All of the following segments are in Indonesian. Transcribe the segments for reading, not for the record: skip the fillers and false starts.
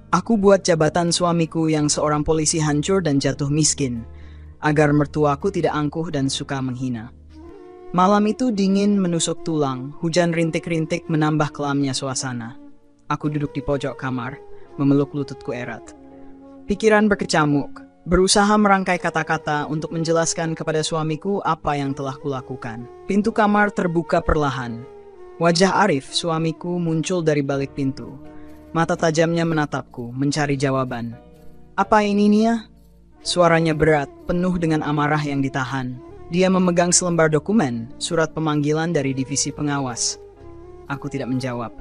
Aku buat jabatan suamiku yang seorang polisi hancur dan jatuh miskin, agar mertuaku tidak angkuh dan suka menghina. Malam itu dingin menusuk tulang, hujan rintik-rintik menambah kelamnya suasana. Aku duduk di pojok kamar, memeluk lututku erat. Pikiran berkecamuk, berusaha merangkai kata-kata untuk menjelaskan kepada suamiku apa yang telah kulakukan. Pintu kamar terbuka perlahan. Wajah Arif, suamiku, muncul dari balik pintu. Mata tajamnya menatapku, mencari jawaban. "Apa ini, Nia?" Suaranya berat, penuh dengan amarah yang ditahan. Dia memegang selembar dokumen, surat pemanggilan dari divisi pengawas. Aku tidak menjawab.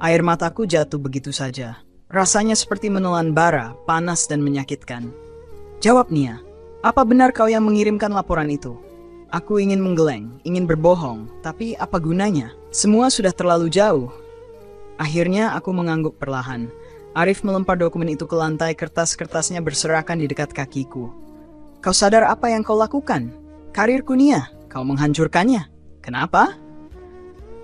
Air mataku jatuh begitu saja. Rasanya seperti menelan bara, panas dan menyakitkan. "Jawab, Nia. Apa benar kau yang mengirimkan laporan itu?" Aku ingin menggeleng, ingin berbohong, tapi apa gunanya? Semua sudah terlalu jauh. Akhirnya aku mengangguk perlahan. Arif melempar dokumen itu ke lantai, kertas-kertasnya berserakan di dekat kakiku. "Kau sadar apa yang kau lakukan? Karirku, Nia, kau menghancurkannya. Kenapa?"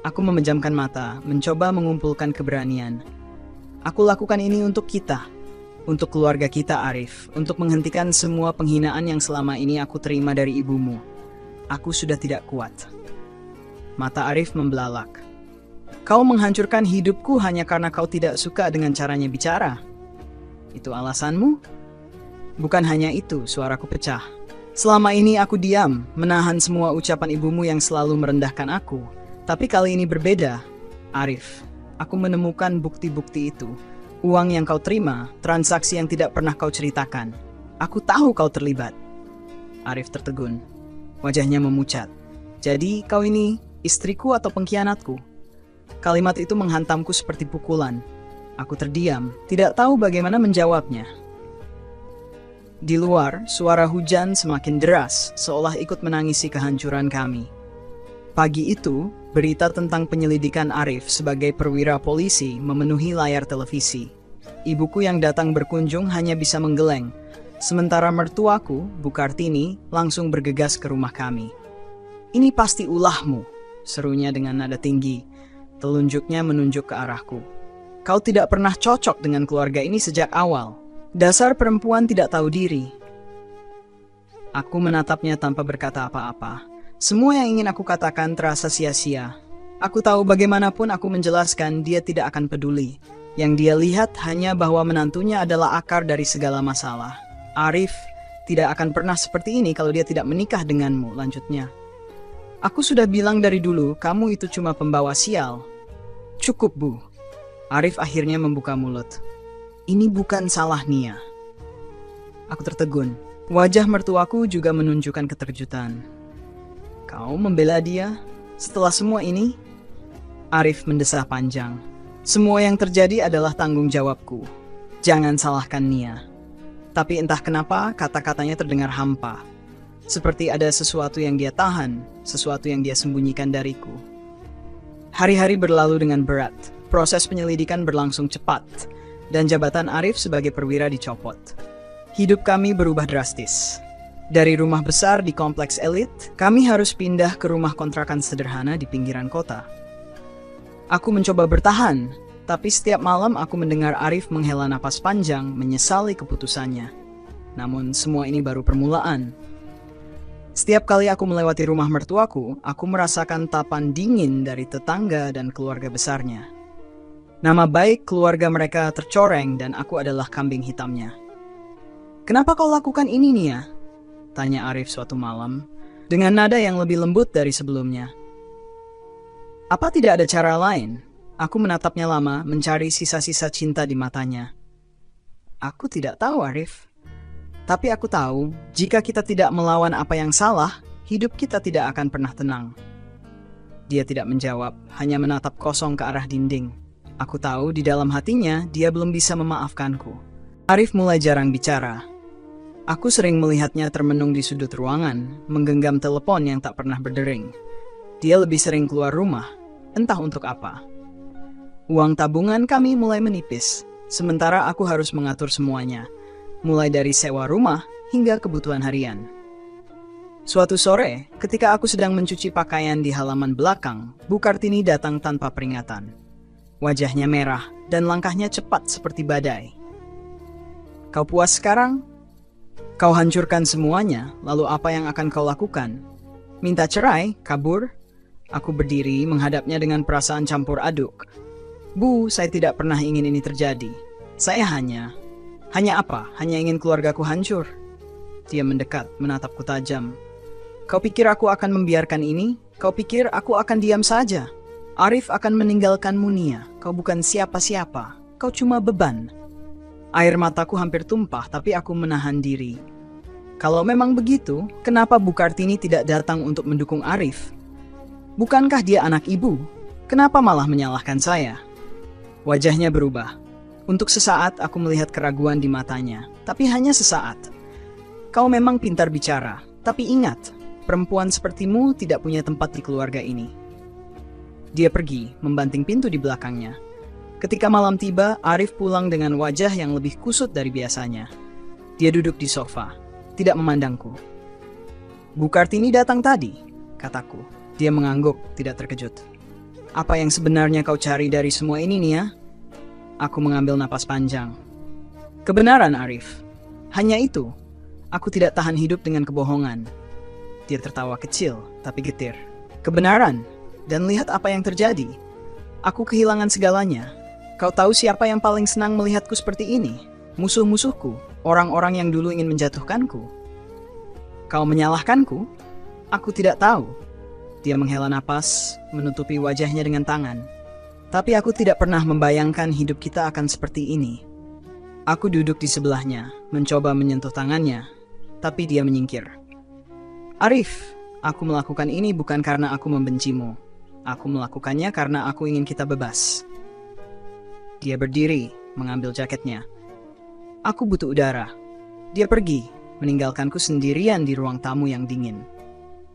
Aku memejamkan mata, mencoba mengumpulkan keberanian. "Aku lakukan ini untuk kita. Untuk keluarga kita, Arif. Untuk menghentikan semua penghinaan yang selama ini aku terima dari ibumu. Aku sudah tidak kuat." Mata Arif membelalak. "Kau menghancurkan hidupku hanya karena kau tidak suka dengan caranya bicara. Itu alasanmu?" "Bukan hanya itu," suaraku pecah. "Selama ini aku diam, menahan semua ucapan ibumu yang selalu merendahkan aku. Tapi kali ini berbeda, Arif. Aku menemukan bukti-bukti itu. Uang yang kau terima, transaksi yang tidak pernah kau ceritakan. Aku tahu kau terlibat." Arif tertegun. Wajahnya memucat. "Jadi kau ini istriku atau pengkhianatku?" Kalimat itu menghantamku seperti pukulan. Aku terdiam, tidak tahu bagaimana menjawabnya. Di luar, suara hujan semakin deras, seolah ikut menangisi kehancuran kami. Pagi itu, berita tentang penyelidikan Arif sebagai perwira polisi memenuhi layar televisi. Ibuku yang datang berkunjung hanya bisa menggeleng, sementara mertuaku, Bu Kartini, langsung bergegas ke rumah kami. "Ini pasti ulahmu," serunya dengan nada tinggi. Telunjuknya menunjuk ke arahku. "Kau tidak pernah cocok dengan keluarga ini sejak awal. Dasar perempuan tidak tahu diri." Aku menatapnya tanpa berkata apa-apa. Semua yang ingin aku katakan terasa sia-sia. Aku tahu bagaimanapun aku menjelaskan, dia tidak akan peduli. Yang dia lihat hanya bahwa menantunya adalah akar dari segala masalah. "Arif tidak akan pernah seperti ini kalau dia tidak menikah denganmu," lanjutnya. "Aku sudah bilang dari dulu, kamu itu cuma pembawa sial." "Cukup, Bu." Arif akhirnya membuka mulut. "Ini bukan salah Nia." Aku tertegun. Wajah mertuaku juga menunjukkan keterkejutan. "Kau membela dia? Setelah semua ini?" Arif mendesah panjang. "Semua yang terjadi adalah tanggung jawabku. Jangan salahkan Nia." Tapi entah kenapa kata-katanya terdengar hampa. Seperti ada sesuatu yang dia tahan, sesuatu yang dia sembunyikan dariku. Hari-hari berlalu dengan berat. Proses penyelidikan berlangsung cepat, dan jabatan Arif sebagai perwira dicopot. Hidup kami berubah drastis. Dari rumah besar di kompleks elit, kami harus pindah ke rumah kontrakan sederhana di pinggiran kota. Aku mencoba bertahan, tapi setiap malam aku mendengar Arif menghela napas panjang, menyesali keputusannya. Namun semua ini baru permulaan. Setiap kali aku melewati rumah mertuaku, aku merasakan tapan dingin dari tetangga dan keluarga besarnya. Nama baik keluarga mereka tercoreng dan aku adalah kambing hitamnya. "Kenapa kau lakukan ini, Nia?" tanya Arif suatu malam, dengan nada yang lebih lembut dari sebelumnya. "Apa tidak ada cara lain?" Aku menatapnya lama, mencari sisa-sisa cinta di matanya. "Aku tidak tahu, Arif. Tapi aku tahu, jika kita tidak melawan apa yang salah, hidup kita tidak akan pernah tenang." Dia tidak menjawab, hanya menatap kosong ke arah dinding. Aku tahu di dalam hatinya dia belum bisa memaafkanku. Arif mulai jarang bicara. Aku sering melihatnya termenung di sudut ruangan, menggenggam telepon yang tak pernah berdering. Dia lebih sering keluar rumah, entah untuk apa. Uang tabungan kami mulai menipis, sementara aku harus mengatur semuanya, mulai dari sewa rumah hingga kebutuhan harian. Suatu sore, ketika aku sedang mencuci pakaian di halaman belakang, Bu Kartini datang tanpa peringatan. Wajahnya merah dan langkahnya cepat seperti badai. Kau puas sekarang? Kau hancurkan semuanya, lalu apa yang akan kau lakukan? Minta cerai? Kabur? Aku berdiri menghadapnya dengan perasaan campur aduk. Bu, saya tidak pernah ingin ini terjadi. Saya hanya apa? Hanya ingin keluargaku hancur. Dia mendekat, menatapku tajam. Kau pikir aku akan membiarkan ini? Kau pikir aku akan diam saja? Arif akan meninggalkanmu, Nia. Kau bukan siapa-siapa. Kau cuma beban. Air mataku hampir tumpah, tapi aku menahan diri. Kalau memang begitu, kenapa Bu Kartini tidak datang untuk mendukung Arif? Bukankah dia anak ibu? Kenapa malah menyalahkan saya? Wajahnya berubah. Untuk sesaat aku melihat keraguan di matanya, tapi hanya sesaat. Kau memang pintar bicara, tapi ingat, perempuan sepertimu tidak punya tempat di keluarga ini. Dia pergi, membanting pintu di belakangnya. Ketika malam tiba, Arif pulang dengan wajah yang lebih kusut dari biasanya. Dia duduk di sofa, tidak memandangku. Bu Kartini datang tadi, kataku. Dia mengangguk, tidak terkejut. Apa yang sebenarnya kau cari dari semua ini, Nia? Aku mengambil napas panjang. Kebenaran, Arif. Hanya itu. Aku tidak tahan hidup dengan kebohongan. Dia tertawa kecil, tapi getir. Kebenaran. Dan lihat apa yang terjadi. Aku kehilangan segalanya. Kau tahu siapa yang paling senang melihatku seperti ini? Musuh-musuhku, orang-orang yang dulu ingin menjatuhkanku. Kau menyalahkanku? Aku tidak tahu. Dia menghela napas, menutupi wajahnya dengan tangan. Tapi aku tidak pernah membayangkan hidup kita akan seperti ini. Aku duduk di sebelahnya, mencoba menyentuh tangannya, tapi dia menyingkir. Arif, aku melakukan ini bukan karena aku membencimu. Aku melakukannya karena aku ingin kita bebas. Dia berdiri, mengambil jaketnya. Aku butuh udara. Dia pergi, meninggalkanku sendirian di ruang tamu yang dingin.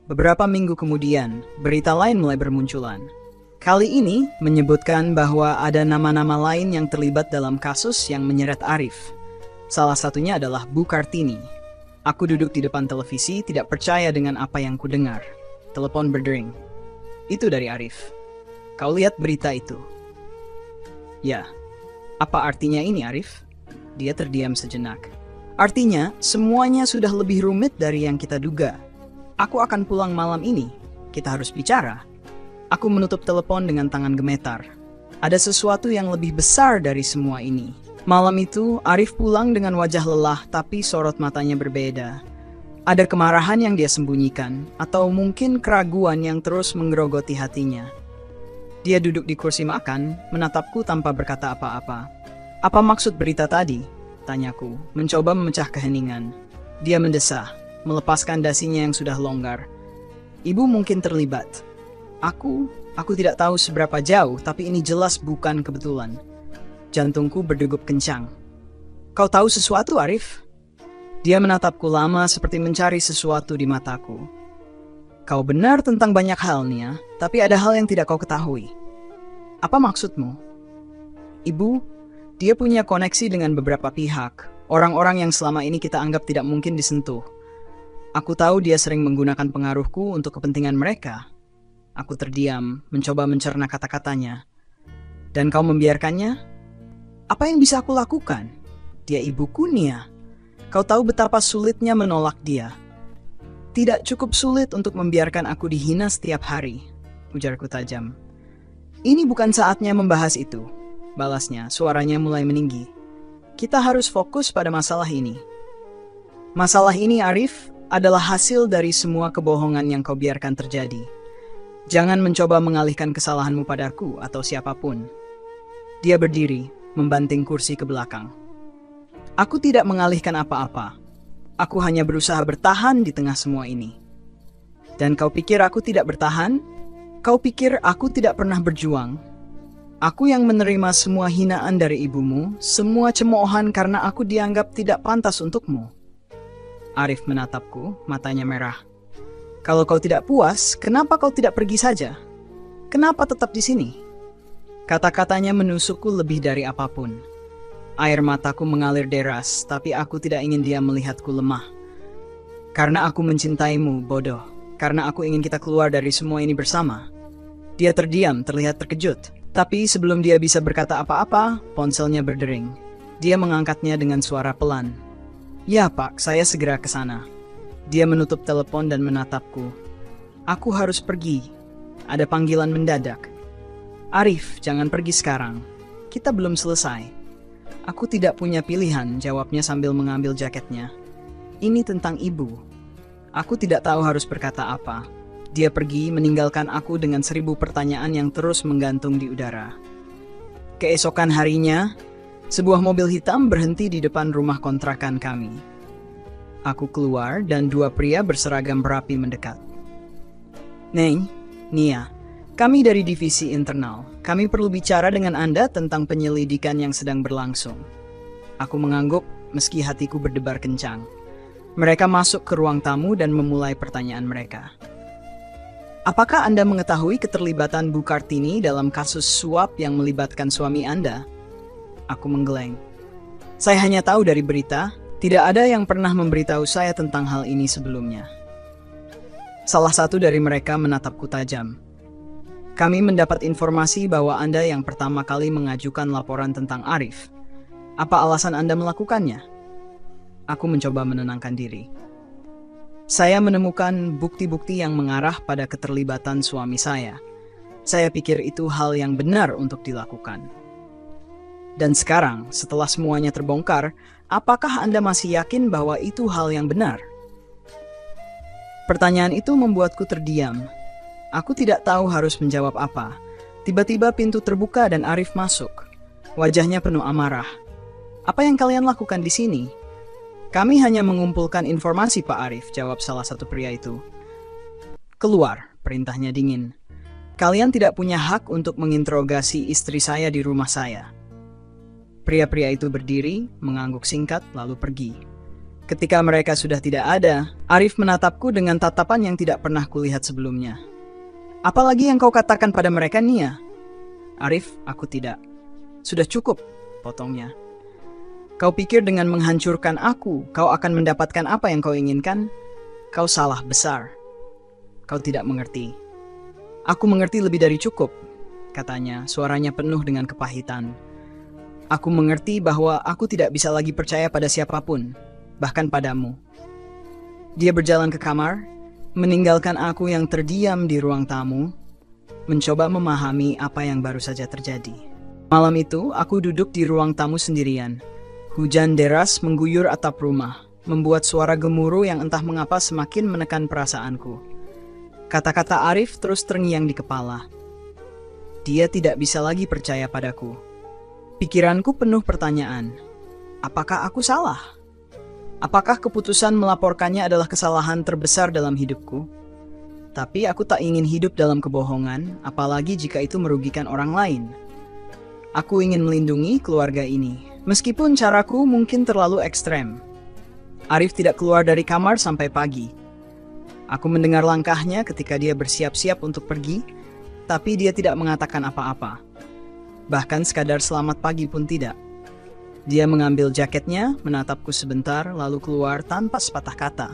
Beberapa minggu kemudian, berita lain mulai bermunculan. Kali ini menyebutkan bahwa ada nama-nama lain yang terlibat dalam kasus yang menyeret Arif. Salah satunya adalah Bu Kartini. Aku duduk di depan televisi, tidak percaya dengan apa yang kudengar. Telepon berdering. Itu dari Arif. Kau lihat berita itu? Ya. Apa artinya ini, Arif? Dia terdiam sejenak. Artinya, semuanya sudah lebih rumit dari yang kita duga. Aku akan pulang malam ini. Kita harus bicara. Aku menutup telepon dengan tangan gemetar. Ada sesuatu yang lebih besar dari semua ini. Malam itu, Arif pulang dengan wajah lelah, tapi sorot matanya berbeda. Ada kemarahan yang dia sembunyikan, atau mungkin keraguan yang terus menggerogoti hatinya. Dia duduk di kursi makan, menatapku tanpa berkata apa-apa. Apa maksud berita tadi? Tanyaku, mencoba memecah keheningan. Dia mendesah, melepaskan dasinya yang sudah longgar. Ibu mungkin terlibat. Aku tidak tahu seberapa jauh, tapi ini jelas bukan kebetulan. Jantungku berdegup kencang. Kau tahu sesuatu, Arif? Dia menatapku lama seperti mencari sesuatu di mataku. Kau benar tentang banyak hal, Nia, tapi ada hal yang tidak kau ketahui. Apa maksudmu? Ibu, dia punya koneksi dengan beberapa pihak, orang-orang yang selama ini kita anggap tidak mungkin disentuh. Aku tahu dia sering menggunakan pengaruhku untuk kepentingan mereka. Aku terdiam, mencoba mencerna kata-katanya. Dan kau membiarkannya? Apa yang bisa aku lakukan? Dia ibuku, Nia. Kau tahu betapa sulitnya menolak dia. Tidak cukup sulit untuk membiarkan aku dihina setiap hari, ujarku tajam. Ini bukan saatnya membahas itu, balasnya, suaranya mulai meninggi. Kita harus fokus pada masalah ini. Masalah ini, Arif, adalah hasil dari semua kebohongan yang kau biarkan terjadi. Jangan mencoba mengalihkan kesalahanmu padaku atau siapapun. Dia berdiri, membanting kursi ke belakang. Aku tidak mengalihkan apa-apa. Aku hanya berusaha bertahan di tengah semua ini. Dan kau pikir aku tidak bertahan? Kau pikir aku tidak pernah berjuang? Aku yang menerima semua hinaan dari ibumu, semua cemoohan karena aku dianggap tidak pantas untukmu. Arif menatapku, matanya merah. Kalau kau tidak puas, kenapa kau tidak pergi saja? Kenapa tetap di sini? Kata-katanya menusukku lebih dari apapun. Air mataku mengalir deras, tapi aku tidak ingin dia melihatku lemah. Karena aku mencintaimu, bodoh. Karena aku ingin kita keluar dari semua ini bersama. Dia terdiam, terlihat terkejut. Tapi sebelum dia bisa berkata apa-apa, ponselnya berdering. Dia mengangkatnya dengan suara pelan. Ya Pak, saya segera ke sana. Dia menutup telepon dan menatapku. Aku harus pergi. Ada panggilan mendadak. Arif, jangan pergi sekarang. Kita belum selesai. Aku tidak punya pilihan, jawabnya sambil mengambil jaketnya. Ini tentang ibu. Aku tidak tahu harus berkata apa. Dia pergi meninggalkan aku dengan 1000 pertanyaan yang terus menggantung di udara. Keesokan harinya, sebuah mobil hitam berhenti di depan rumah kontrakan kami. Aku keluar dan 2 pria berseragam berapi mendekat. Neng, Nia, kami dari divisi internal. Kami perlu bicara dengan Anda tentang penyelidikan yang sedang berlangsung. Aku mengangguk meski hatiku berdebar kencang. Mereka masuk ke ruang tamu dan memulai pertanyaan mereka. Apakah Anda mengetahui keterlibatan Bu Kartini dalam kasus suap yang melibatkan suami Anda? Aku menggeleng. Saya hanya tahu dari berita, tidak ada yang pernah memberitahu saya tentang hal ini sebelumnya. Salah satu dari mereka menatapku tajam. Kami mendapat informasi bahwa Anda yang pertama kali mengajukan laporan tentang Arif. Apa alasan Anda melakukannya? Aku mencoba menenangkan diri. Saya menemukan bukti-bukti yang mengarah pada keterlibatan suami saya. Saya pikir itu hal yang benar untuk dilakukan. Dan sekarang, setelah semuanya terbongkar, apakah Anda masih yakin bahwa itu hal yang benar? Pertanyaan itu membuatku terdiam. Aku tidak tahu harus menjawab apa. Tiba-tiba pintu terbuka dan Arif masuk. Wajahnya penuh amarah. Apa yang kalian lakukan di sini? Kami hanya mengumpulkan informasi, Pak Arif, jawab salah satu pria itu. Keluar, perintahnya dingin. Kalian tidak punya hak untuk menginterogasi istri saya di rumah saya. Pria-pria itu berdiri, mengangguk singkat, lalu pergi. Ketika mereka sudah tidak ada, Arif menatapku dengan tatapan yang tidak pernah kulihat sebelumnya. Apalagi yang kau katakan pada mereka, Nia? Arif, aku tidak. Sudah cukup, potongnya. Kau pikir dengan menghancurkan aku, kau akan mendapatkan apa yang kau inginkan? Kau salah besar. Kau tidak mengerti. Aku mengerti lebih dari cukup, katanya, suaranya penuh dengan kepahitan. Aku mengerti bahwa aku tidak bisa lagi percaya pada siapapun, bahkan padamu. Dia berjalan ke kamar, meninggalkan aku yang terdiam di ruang tamu, mencoba memahami apa yang baru saja terjadi. Malam itu, aku duduk di ruang tamu sendirian. Hujan deras mengguyur atap rumah, membuat suara gemuruh yang entah mengapa semakin menekan perasaanku. Kata-kata Arif terus terngiang di kepala. Dia tidak bisa lagi percaya padaku. Pikiranku penuh pertanyaan. Apakah aku salah? Apakah keputusan melaporkannya adalah kesalahan terbesar dalam hidupku? Tapi aku tak ingin hidup dalam kebohongan, apalagi jika itu merugikan orang lain. Aku ingin melindungi keluarga ini, meskipun caraku mungkin terlalu ekstrem. Arif tidak keluar dari kamar sampai pagi. Aku mendengar langkahnya ketika dia bersiap-siap untuk pergi, tapi dia tidak mengatakan apa-apa. Bahkan sekadar selamat pagi pun tidak. Dia mengambil jaketnya, menatapku sebentar, lalu keluar tanpa sepatah kata.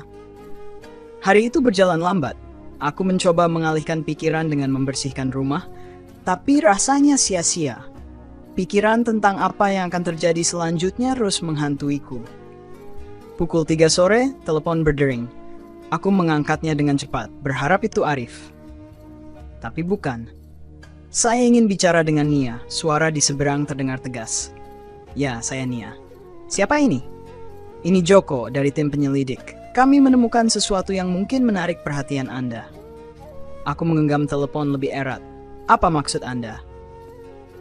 Hari itu berjalan lambat. Aku mencoba mengalihkan pikiran dengan membersihkan rumah, tapi rasanya sia-sia. Pikiran tentang apa yang akan terjadi selanjutnya terus menghantuiku. Pukul 3 sore, telepon berdering. Aku mengangkatnya dengan cepat, berharap itu Arif. Tapi bukan. Saya ingin bicara dengan Nia, suara di seberang terdengar tegas. Ya, saya Nia. Siapa ini? Ini Joko dari tim penyelidik. Kami menemukan sesuatu yang mungkin menarik perhatian Anda. Aku menggenggam telepon lebih erat. Apa maksud Anda?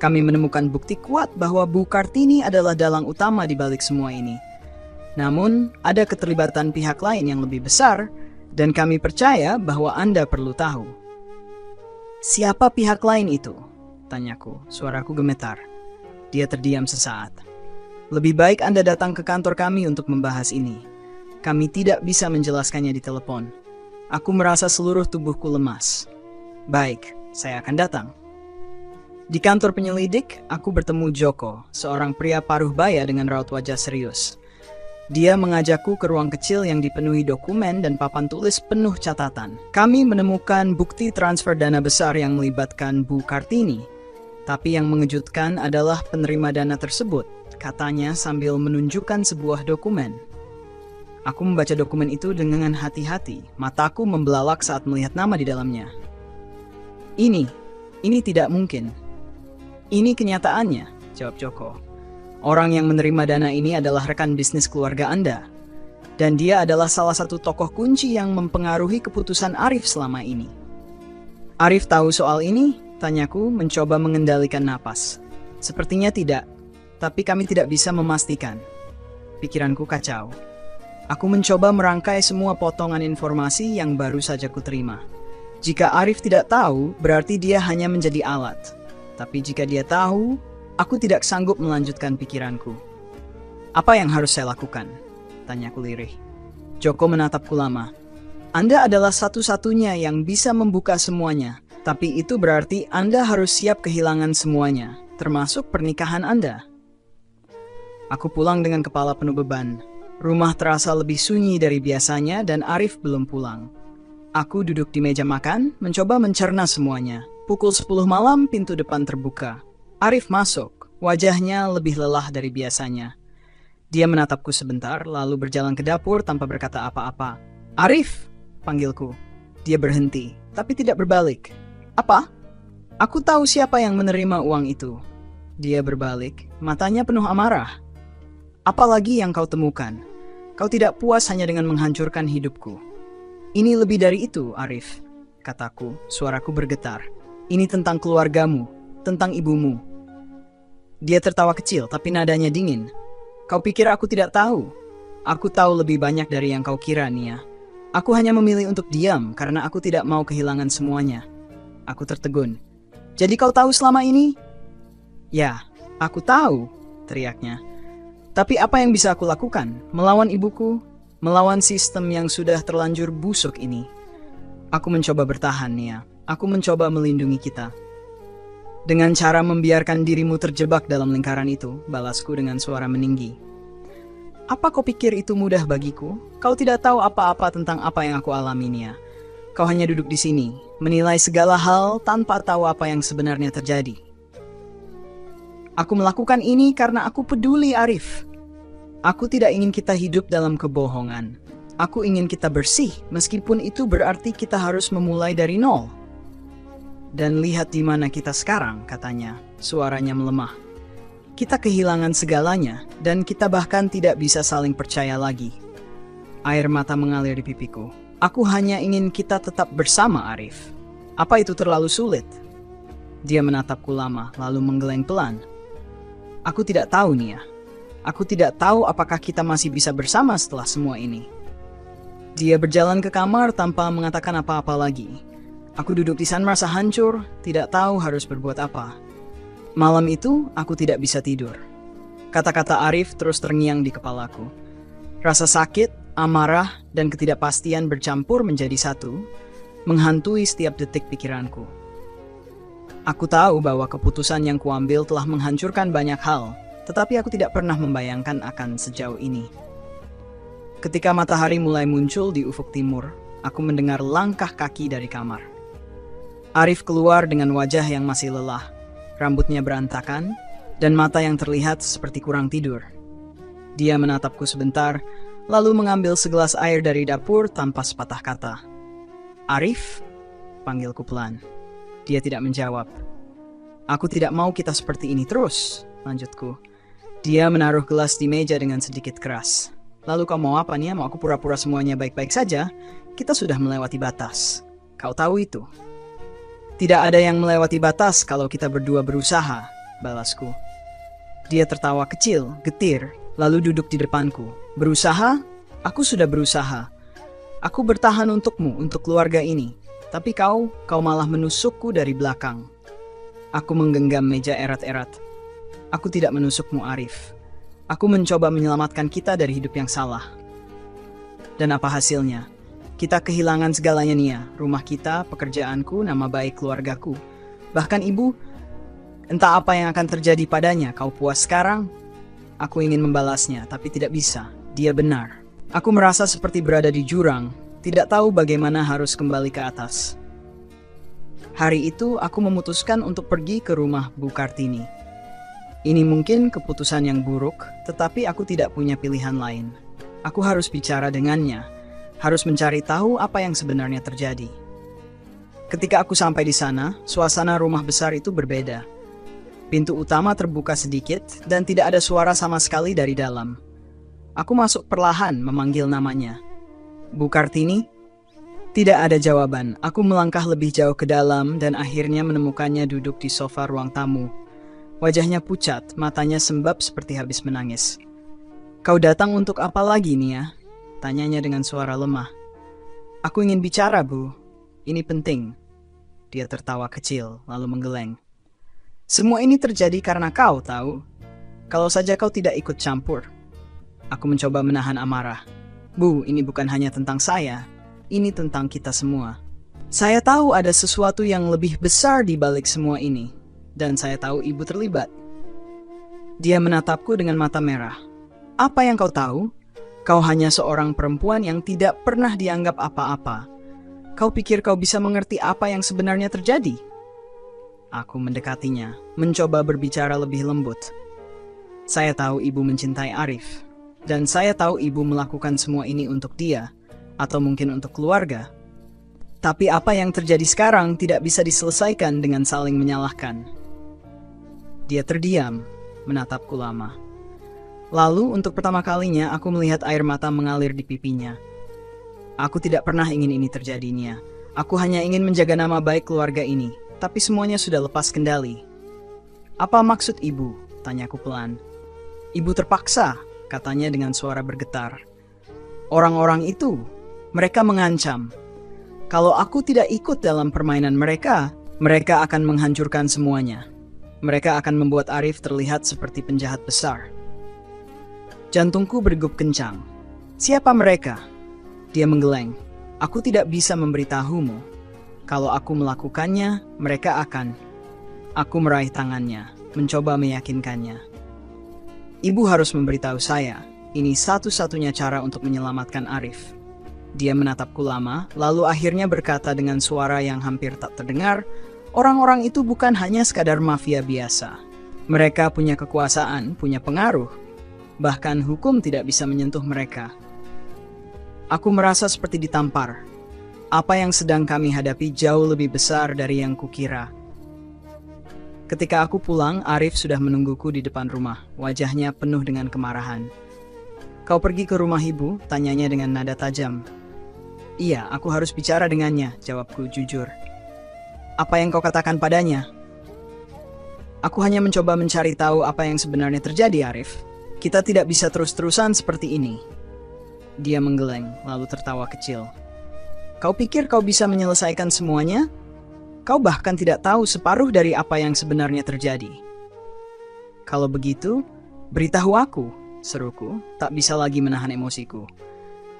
Kami menemukan bukti kuat bahwa Bu Kartini adalah dalang utama di balik semua ini. Namun, ada keterlibatan pihak lain yang lebih besar, dan kami percaya bahwa Anda perlu tahu. Siapa pihak lain itu? Tanyaku, suaraku gemetar. Dia terdiam sesaat. Lebih baik Anda datang ke kantor kami untuk membahas ini. Kami tidak bisa menjelaskannya di telepon. Aku merasa seluruh tubuhku lemas. Baik, saya akan datang. Di kantor penyelidik, aku bertemu Joko, seorang pria paruh baya dengan raut wajah serius. Dia mengajakku ke ruang kecil yang dipenuhi dokumen dan papan tulis penuh catatan. Kami menemukan bukti transfer dana besar yang melibatkan Bu Kartini. Tapi yang mengejutkan adalah penerima dana tersebut katanya sambil menunjukkan sebuah dokumen. Aku membaca dokumen itu dengan hati-hati. Mataku membelalak saat melihat nama di dalamnya. Ini tidak mungkin. Ini kenyataannya, jawab Joko. Orang yang menerima dana ini adalah rekan bisnis keluarga Anda. Dan dia adalah salah satu tokoh kunci yang mempengaruhi keputusan Arif selama ini. Arif tahu soal ini? Tanyaku mencoba mengendalikan napas. Sepertinya tidak, tapi kami tidak bisa memastikan. Pikiranku kacau. Aku mencoba merangkai semua potongan informasi yang baru saja kuterima. Jika Arif tidak tahu, berarti dia hanya menjadi alat. Tapi jika dia tahu, aku tidak sanggup melanjutkan pikiranku. Apa yang harus saya lakukan? Tanyaku lirih. Joko menatapku lama. Anda adalah satu-satunya yang bisa membuka semuanya. Tapi itu berarti Anda harus siap kehilangan semuanya, termasuk pernikahan Anda. Aku pulang dengan kepala penuh beban. Rumah terasa lebih sunyi dari biasanya dan Arif belum pulang. Aku duduk di meja makan, mencoba mencerna semuanya. Pukul 10 malam pintu depan terbuka. Arif masuk, wajahnya lebih lelah dari biasanya. Dia menatapku sebentar, lalu berjalan ke dapur tanpa berkata apa-apa. Arif, panggilku. Dia berhenti, tapi tidak berbalik. Apa? Aku tahu siapa yang menerima uang itu. Dia berbalik, matanya penuh amarah. Apalagi yang kau temukan? Kau tidak puas hanya dengan menghancurkan hidupku. Ini lebih dari itu, Arif, kataku, suaraku bergetar. Ini tentang keluargamu, tentang ibumu. Dia tertawa kecil, tapi nadanya dingin. Kau pikir aku tidak tahu? Aku tahu lebih banyak dari yang kau kira, Nia. Aku hanya memilih untuk diam karena aku tidak mau kehilangan semuanya. Aku tertegun. Jadi kau tahu selama ini? Ya, aku tahu, teriaknya. Tapi apa yang bisa aku lakukan? Melawan ibuku? Melawan sistem yang sudah terlanjur busuk ini? Aku mencoba bertahan, Nia. Aku mencoba melindungi kita. Dengan cara membiarkan dirimu terjebak dalam lingkaran itu, balasku dengan suara meninggi. Apa kau pikir itu mudah bagiku? Kau tidak tahu apa-apa tentang apa yang aku alami, Nia. Kau hanya duduk di sini, menilai segala hal tanpa tahu apa yang sebenarnya terjadi. Aku melakukan ini karena aku peduli, Arif. Aku tidak ingin kita hidup dalam kebohongan. Aku ingin kita bersih, meskipun itu berarti kita harus memulai dari nol. Dan lihat di mana kita sekarang, katanya, suaranya melemah. Kita kehilangan segalanya, dan kita bahkan tidak bisa saling percaya lagi. Air mata mengalir di pipiku. Aku hanya ingin kita tetap bersama, Arif. Apa itu terlalu sulit? Dia menatapku lama, lalu menggeleng pelan. Aku tidak tahu, Nia. Aku tidak tahu apakah kita masih bisa bersama setelah semua ini. Dia berjalan ke kamar tanpa mengatakan apa-apa lagi. Aku duduk di sana merasa hancur, tidak tahu harus berbuat apa. Malam itu, aku tidak bisa tidur. Kata-kata Arif terus terngiang di kepalaku. Rasa sakit, amarah, dan ketidakpastian bercampur menjadi satu, menghantui setiap detik pikiranku. Aku tahu bahwa keputusan yang kuambil telah menghancurkan banyak hal, tetapi aku tidak pernah membayangkan akan sejauh ini. Ketika matahari mulai muncul di ufuk timur, aku mendengar langkah kaki dari kamar. Arif keluar dengan wajah yang masih lelah, rambutnya berantakan, dan mata yang terlihat seperti kurang tidur. Dia menatapku sebentar, lalu mengambil segelas air dari dapur tanpa sepatah kata. Arif, panggilku pelan. Dia tidak menjawab. Aku tidak mau kita seperti ini terus, lanjutku. Dia menaruh gelas di meja dengan sedikit keras. Lalu kau mau apa, Nia? Mau aku pura-pura semuanya baik-baik saja? Kita sudah melewati batas. Kau tahu itu. Tidak ada yang melewati batas kalau kita berdua berusaha, balasku. Dia tertawa kecil, getir, lalu duduk di depanku. Berusaha? Aku sudah berusaha. Aku bertahan untukmu, untuk keluarga ini. Tapi kau malah menusukku dari belakang. Aku menggenggam meja erat-erat. Aku tidak menusukmu, Arif. Aku mencoba menyelamatkan kita dari hidup yang salah. Dan apa hasilnya? Kita kehilangan segalanya, Nia. Rumah kita, pekerjaanku, nama baik keluargaku. Bahkan ibu, entah apa yang akan terjadi padanya. Kau puas sekarang? Aku ingin membalasnya, tapi tidak bisa. Dia benar. Aku merasa seperti berada di jurang, tidak tahu bagaimana harus kembali ke atas. Hari itu, aku memutuskan untuk pergi ke rumah Bu Kartini. Ini mungkin keputusan yang buruk, tetapi aku tidak punya pilihan lain. Aku harus bicara dengannya, harus mencari tahu apa yang sebenarnya terjadi. Ketika aku sampai di sana, suasana rumah besar itu berbeda. Pintu utama terbuka sedikit dan tidak ada suara sama sekali dari dalam. Aku masuk perlahan memanggil namanya. Bu Kartini? Tidak ada jawaban. Aku melangkah lebih jauh ke dalam dan akhirnya menemukannya duduk di sofa ruang tamu. Wajahnya pucat, matanya sembab seperti habis menangis. Kau datang untuk apa lagi, Nia? Tanyanya dengan suara lemah. Aku ingin bicara, Bu. Ini penting. Dia tertawa kecil, lalu menggeleng. Semua ini terjadi karena kau tahu. Kalau saja kau tidak ikut campur. Aku mencoba menahan amarah. Bu, ini bukan hanya tentang saya. Ini tentang kita semua. Saya tahu ada sesuatu yang lebih besar di balik semua ini. Dan saya tahu ibu terlibat. Dia menatapku dengan mata merah. Apa yang kau tahu? Kau hanya seorang perempuan yang tidak pernah dianggap apa-apa. Kau pikir kau bisa mengerti apa yang sebenarnya terjadi? Aku mendekatinya, mencoba berbicara lebih lembut. Saya tahu ibu mencintai Arif. Dan saya tahu ibu melakukan semua ini untuk dia. Atau mungkin untuk keluarga. Tapi apa yang terjadi sekarang tidak bisa diselesaikan dengan saling menyalahkan. Dia terdiam, menatapku lama. Lalu untuk pertama kalinya aku melihat air mata mengalir di pipinya. Aku tidak pernah ingin ini terjadinya. Aku hanya ingin menjaga nama baik keluarga ini, tapi semuanya sudah lepas kendali. Apa maksud ibu? Tanyaku pelan. Ibu terpaksa, katanya dengan suara bergetar. Orang-orang itu, mereka mengancam. Kalau aku tidak ikut dalam permainan mereka, mereka akan menghancurkan semuanya. Mereka akan membuat Arif terlihat seperti penjahat besar. Jantungku berdegup kencang. Siapa mereka? Dia menggeleng. Aku tidak bisa memberitahumu. Kalau aku melakukannya, mereka akan. Aku meraih tangannya, mencoba meyakinkannya. Ibu harus memberitahu saya. Ini satu-satunya cara untuk menyelamatkan Arif. Dia menatapku lama, lalu akhirnya berkata dengan suara yang hampir tak terdengar, orang-orang itu bukan hanya sekadar mafia biasa. Mereka punya kekuasaan, punya pengaruh. Bahkan hukum tidak bisa menyentuh mereka. Aku merasa seperti ditampar. Apa yang sedang kami hadapi jauh lebih besar dari yang kukira. Ketika aku pulang, Arif sudah menungguku di depan rumah. Wajahnya penuh dengan kemarahan. Kau pergi ke rumah ibu? Tanyanya dengan nada tajam. Iya, aku harus bicara dengannya, jawabku jujur. Apa yang kau katakan padanya? Aku hanya mencoba mencari tahu apa yang sebenarnya terjadi, Arif. Kita tidak bisa terus-terusan seperti ini. Dia menggeleng, lalu tertawa kecil. Kau pikir kau bisa menyelesaikan semuanya? Kau bahkan tidak tahu separuh dari apa yang sebenarnya terjadi. Kalau begitu, beritahu aku, seruku, tak bisa lagi menahan emosiku.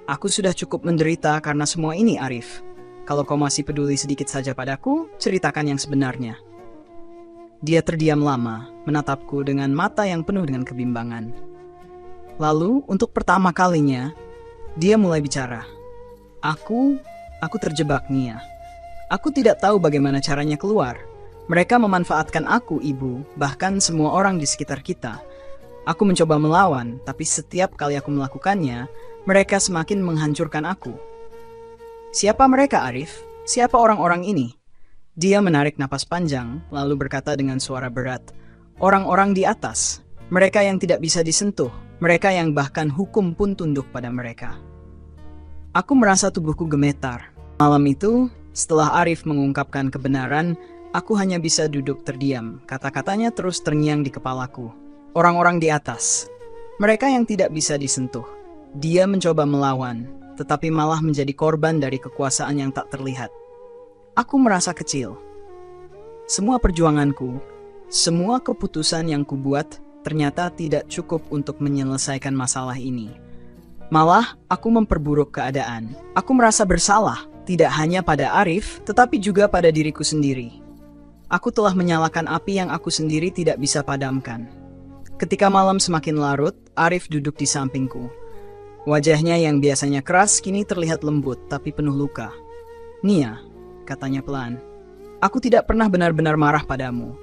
Aku sudah cukup menderita karena semua ini, Arif. Kalau kau masih peduli sedikit saja padaku, ceritakan yang sebenarnya. Dia terdiam lama, menatapku dengan mata yang penuh dengan kebimbangan. Lalu, untuk pertama kalinya, dia mulai bicara. Aku terjebak, Nia. Aku tidak tahu bagaimana caranya keluar. Mereka memanfaatkan aku, ibu, bahkan semua orang di sekitar kita. Aku mencoba melawan, tapi setiap kali aku melakukannya, mereka semakin menghancurkan aku. Siapa mereka, Arif? Siapa orang-orang ini? Dia menarik napas panjang, lalu berkata dengan suara berat. Orang-orang di atas. Mereka yang tidak bisa disentuh. Mereka yang bahkan hukum pun tunduk pada mereka. Aku merasa tubuhku gemetar. Malam itu, setelah Arif mengungkapkan kebenaran, aku hanya bisa duduk terdiam. Kata-katanya terus terngiang di kepalaku. Orang-orang di atas. Mereka yang tidak bisa disentuh. Dia mencoba melawan, tetapi malah menjadi korban dari kekuasaan yang tak terlihat. Aku merasa kecil. Semua perjuanganku, semua keputusan yang kubuat ternyata tidak cukup untuk menyelesaikan masalah ini. Malah, aku memperburuk keadaan. Aku merasa bersalah, tidak hanya pada Arif, tetapi juga pada diriku sendiri. Aku telah menyalakan api yang aku sendiri tidak bisa padamkan. Ketika malam semakin larut, Arif duduk di sampingku. Wajahnya yang biasanya keras kini terlihat lembut tapi penuh luka. Nia, katanya pelan, aku tidak pernah benar-benar marah padamu.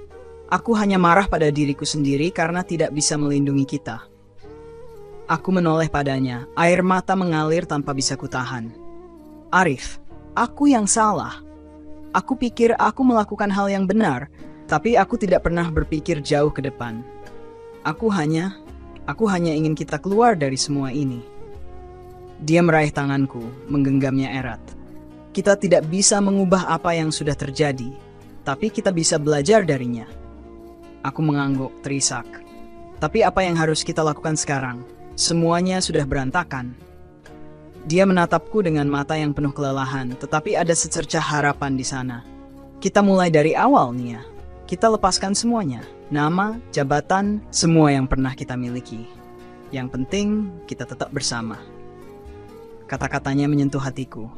Aku hanya marah pada diriku sendiri karena tidak bisa melindungi kita. Aku menoleh padanya, air mata mengalir tanpa bisa kutahan. Arif, aku yang salah. Aku pikir aku melakukan hal yang benar, tapi aku tidak pernah berpikir jauh ke depan. Aku hanya ingin kita keluar dari semua ini. Dia meraih tanganku, menggenggamnya erat. Kita tidak bisa mengubah apa yang sudah terjadi, tapi kita bisa belajar darinya. Aku mengangguk, terisak. Tapi apa yang harus kita lakukan sekarang? Semuanya sudah berantakan. Dia menatapku dengan mata yang penuh kelelahan, tetapi ada secercah harapan di sana. Kita mulai dari awal, Nia. Kita lepaskan semuanya. Nama, jabatan, semua yang pernah kita miliki. Yang penting, kita tetap bersama. Kata-katanya menyentuh hatiku.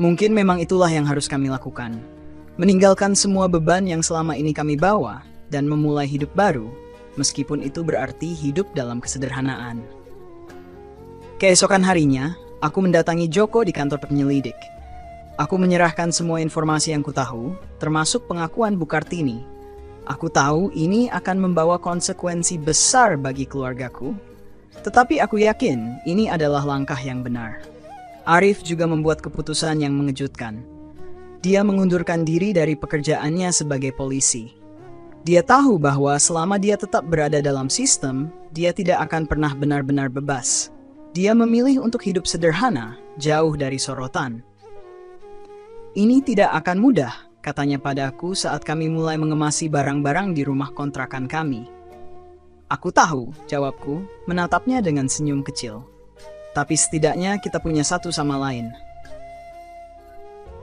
Mungkin memang itulah yang harus kami lakukan. Meninggalkan semua beban yang selama ini kami bawa, dan memulai hidup baru, meskipun itu berarti hidup dalam kesederhanaan. Keesokan harinya, aku mendatangi Joko di kantor penyelidik. Aku menyerahkan semua informasi yang kutahu, termasuk pengakuan Bu Kartini. Aku tahu ini akan membawa konsekuensi besar bagi keluargaku, tetapi aku yakin ini adalah langkah yang benar. Arif juga membuat keputusan yang mengejutkan. Dia mengundurkan diri dari pekerjaannya sebagai polisi. Dia tahu bahwa selama dia tetap berada dalam sistem, dia tidak akan pernah benar-benar bebas. Dia memilih untuk hidup sederhana, jauh dari sorotan. Ini tidak akan mudah, katanya padaku saat kami mulai mengemasi barang-barang di rumah kontrakan kami. Aku tahu, jawabku, menatapnya dengan senyum kecil. Tapi setidaknya kita punya satu sama lain.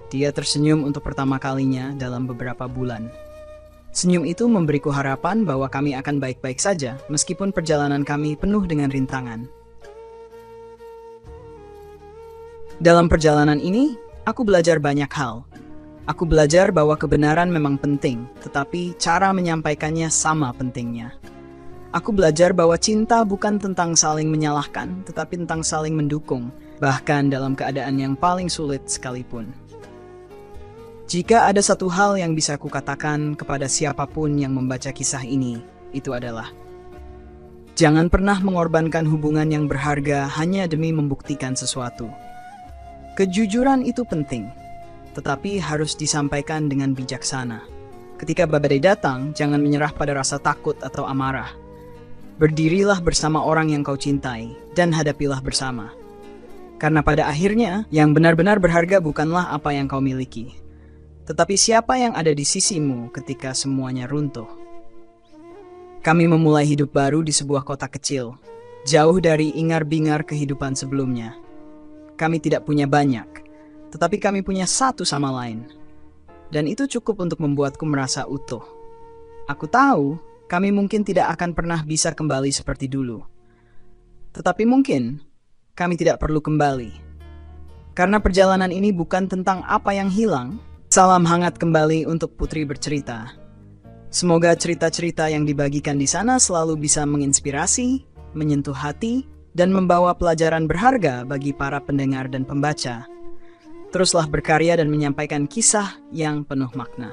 Dia tersenyum untuk pertama kalinya dalam beberapa bulan. Senyum itu memberiku harapan bahwa kami akan baik-baik saja, meskipun perjalanan kami penuh dengan rintangan. Dalam perjalanan ini, aku belajar banyak hal. Aku belajar bahwa kebenaran memang penting, tetapi cara menyampaikannya sama pentingnya. Aku belajar bahwa cinta bukan tentang saling menyalahkan, tetapi tentang saling mendukung, bahkan dalam keadaan yang paling sulit sekalipun. Jika ada satu hal yang bisa kukatakan kepada siapapun yang membaca kisah ini, itu adalah jangan pernah mengorbankan hubungan yang berharga hanya demi membuktikan sesuatu. Kejujuran itu penting, tetapi harus disampaikan dengan bijaksana. Ketika badai datang, jangan menyerah pada rasa takut atau amarah. Berdirilah bersama orang yang kau cintai, dan hadapilah bersama. Karena pada akhirnya, yang benar-benar berharga bukanlah apa yang kau miliki, tetapi siapa yang ada di sisimu ketika semuanya runtuh. Kami memulai hidup baru di sebuah kota kecil, jauh dari ingar-bingar kehidupan sebelumnya. Kami tidak punya banyak, tetapi kami punya satu sama lain. Dan itu cukup untuk membuatku merasa utuh. Aku tahu, kami mungkin tidak akan pernah bisa kembali seperti dulu. Tetapi mungkin, kami tidak perlu kembali. Karena perjalanan ini bukan tentang apa yang hilang. Salam hangat kembali untuk Putri Bercerita. Semoga cerita-cerita yang dibagikan di sana selalu bisa menginspirasi, menyentuh hati, dan membawa pelajaran berharga bagi para pendengar dan pembaca. Teruslah berkarya dan menyampaikan kisah yang penuh makna.